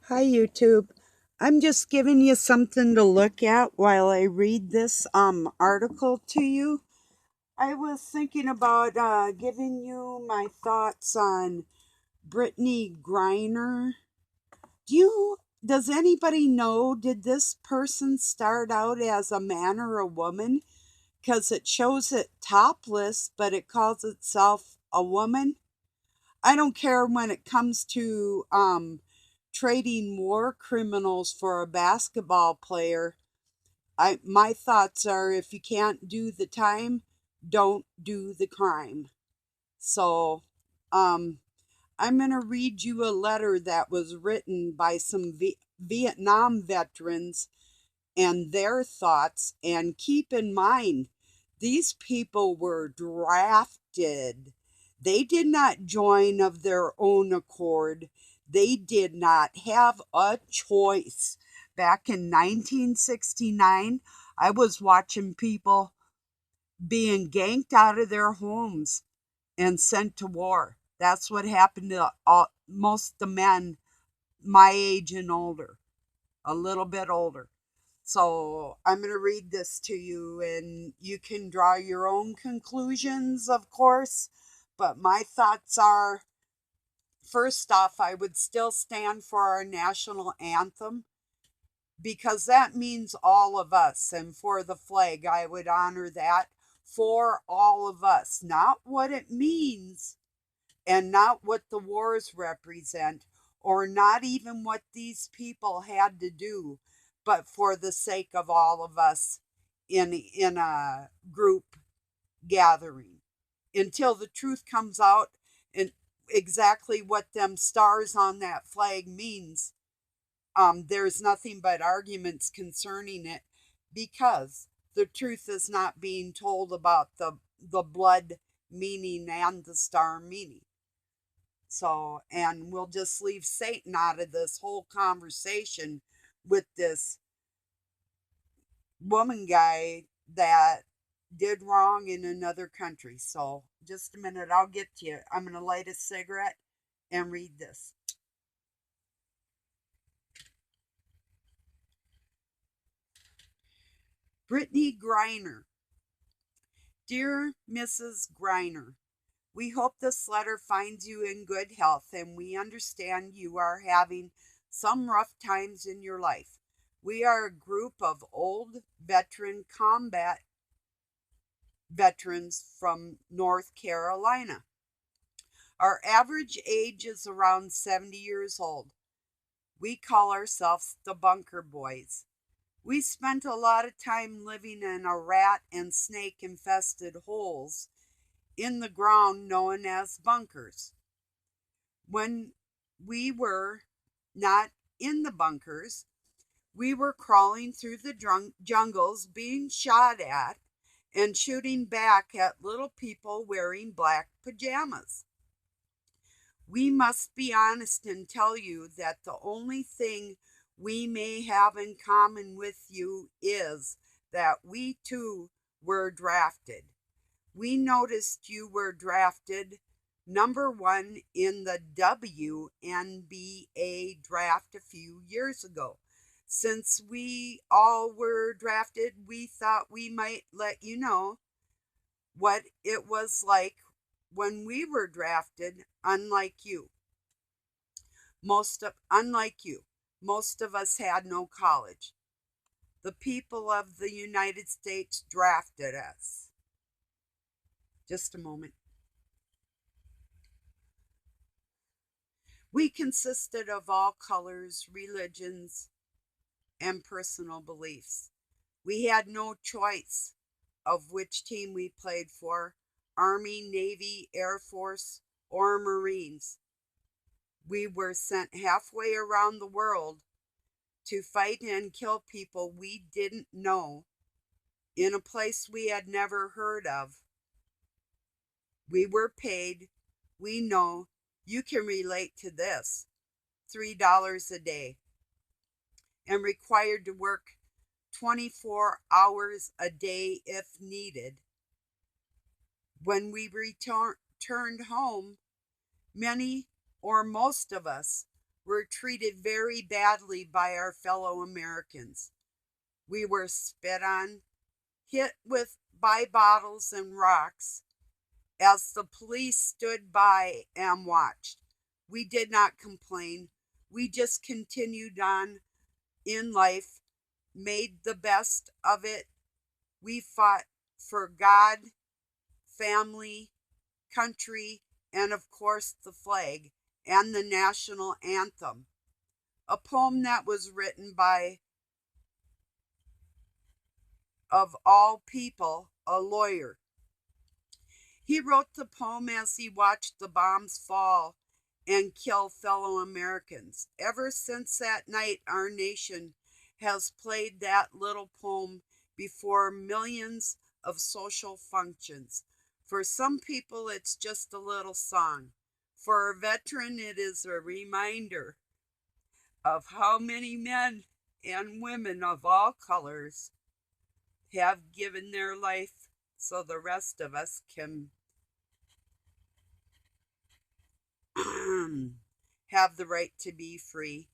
Hi, YouTube. I'm just giving you something to look at while I read this article to you. I was thinking about giving you my thoughts on Brittney Griner. Does anybody know, did this person start out as a man or a woman? Because it shows it topless, but it calls itself a woman. I don't care when it comes to trading war criminals for a basketball player. My thoughts are, if you can't do the time, don't do the crime. So, um, I'm going to read you a letter that was written by some Vietnam veterans and their thoughts. And keep in mind, these people were drafted. They did not join of their own accord. They did not have a choice. Back in 1969, I was watching people being ganked out of their homes and sent to war. That's what happened to most of the men my age and older, a little bit older. So I'm going to read this to you, and you can draw your own conclusions, of course. But my thoughts are, first off, I would still stand for our national anthem because that means all of us. And for the flag, I would honor that for all of us, not what it means and not what the wars represent, or not even what these people had to do, but for the sake of all of us in a group gathering until the truth comes out and exactly what them stars on that flag means. There's nothing but arguments concerning it because the truth is not being told about the blood meaning and the star meaning. So, and we'll just leave Satan out of this whole conversation with this woman guy that did wrong in another country. So, just a minute, I'll get to you. I'm going to light a cigarette and read this. Brittney Griner. Dear Mrs. Griner, we hope this letter finds you in good health, and we understand you are having some rough times in your life. We are a group of old veteran combat veterans from North Carolina. Our average age is around 70 years old. We call ourselves the Bunker Boys. We spent a lot of time living in a rat and snake infested holes in the ground known as bunkers. When we were not in the bunkers, we were crawling through the jungles, being shot at, and shooting back at little people wearing black pajamas. We must be honest and tell you that the only thing we may have in common with you is that we too were drafted. We noticed you were drafted number one in the WNBA draft a few years ago. Since we all were drafted, we thought we might let you know what it was like when we were drafted, unlike you. Most of us had no college. The people of the United States drafted us. Just a moment. We consisted of all colors, religions, and personal beliefs. We had no choice of which team we played for: Army, Navy, Air Force, or Marines. We were sent halfway around the world to fight and kill people we didn't know in a place we had never heard of. We were paid, we know you can relate to this, $3 a day, and required to work 24 hours a day if needed. When we returned home, many or most of us were treated very badly by our fellow Americans. We were spit on, hit with by bottles and rocks as the police stood by and watched. We did not complain. We just continued on in life, made the best of it. We fought for God, family, country, and of course the flag and the national anthem. A poem that was written by, of all people, a lawyer. He wrote the poem as he watched the bombs fall and kill fellow Americans. Ever since that night, our nation has played that little poem before millions of social functions. For some people, it's just a little song. For a veteran, it is a reminder of how many men and women of all colors have given their life so the rest of us can have the right to be free.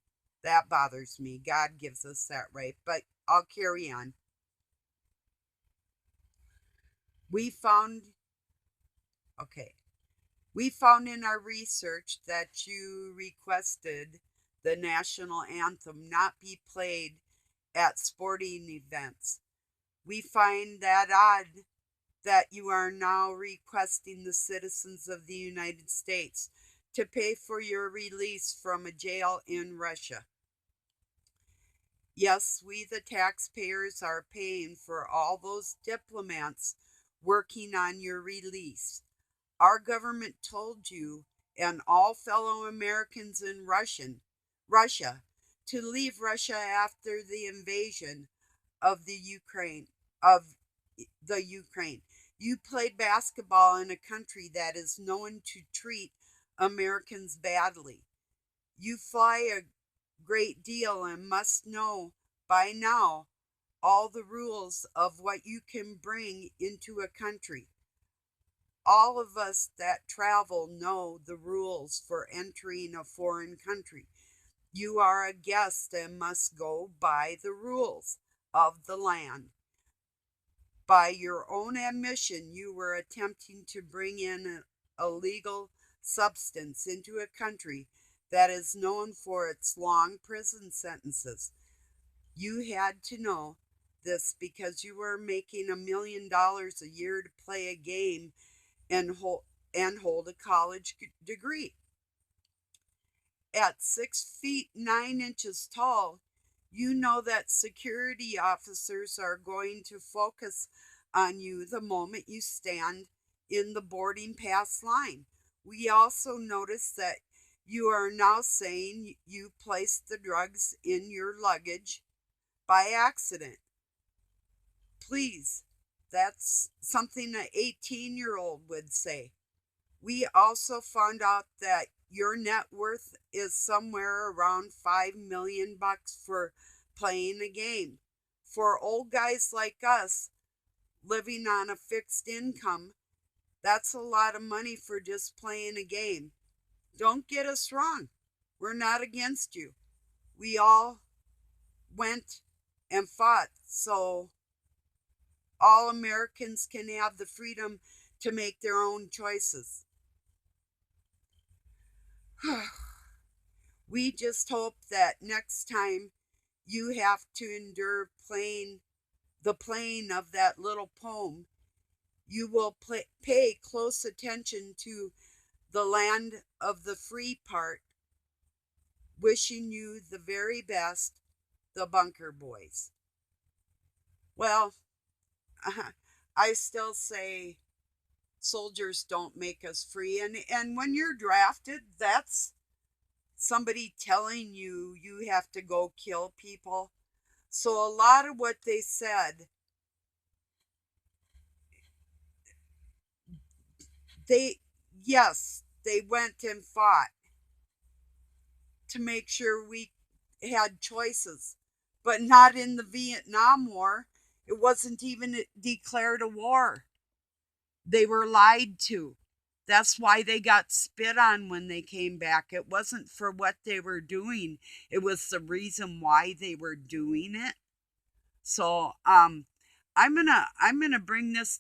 That bothers me. God gives us that right, but I'll carry on. We found, okay, we found in our research that you requested the national anthem not be played at sporting events. We find that odd that you are now requesting the citizens of the United States to pay for your release from a jail in Russia. Yes, we, the taxpayers, are paying for all those diplomats working on your release. Our government told you and all fellow Americans in Russia to leave Russia after the invasion of the Ukraine. You played basketball in a country that is known to treat Americans badly. You fly a great deal and must know by now all the rules of what you can bring into a country. All of us that travel know the rules for entering a foreign country. You are a guest and must go by the rules of the land. By your own admission, you were attempting to bring in a illegal substance into a country that is known for its long prison sentences. You had to know this because you were making $1 million a year to play a game and hold a college degree. At 6 feet 9 inches tall, you know that security officers are going to focus on you the moment you stand in the boarding pass line. We also notice that you are now saying you placed the drugs in your luggage by accident. Please, that's something an 18-year-old would say. We also found out that your net worth is somewhere around 5 million bucks for playing a game. For old guys like us living on a fixed income, that's a lot of money for just playing a game. Don't get us wrong. We're not against you. We all went and fought so all Americans can have the freedom to make their own choices. We just hope that next time you have to endure playing of that little poem, you will pay close attention to the land of the free part. Wishing you the very best, the Bunker Boys. Well, I still say soldiers don't make us free. And when you're drafted, that's somebody telling you you have to go kill people. So a lot of what they said, they, yes, they went and fought to make sure we had choices, but not in the Vietnam War. It wasn't even declared a war. They were lied to. That's why they got spit on when they came back. It wasn't for what they were doing. It was the reason why they were doing it. So, I'm gonna bring this,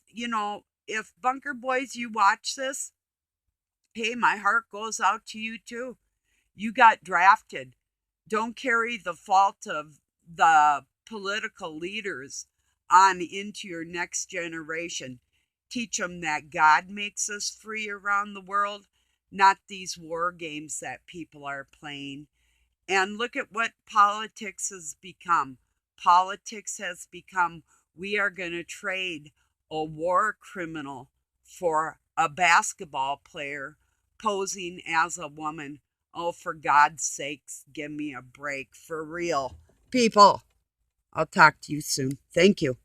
if Bunker Boys you watch this, hey, my heart goes out to you too. You got drafted. Don't carry the fault of the political leaders on into your next generation. Teach them that God makes us free around the world, not these war games that people are playing. And look at what politics has become. Politics has become we are going to trade a war criminal for a basketball player posing as a woman. Oh, for God's sakes, give me a break. For real. People, I'll talk to you soon. Thank you.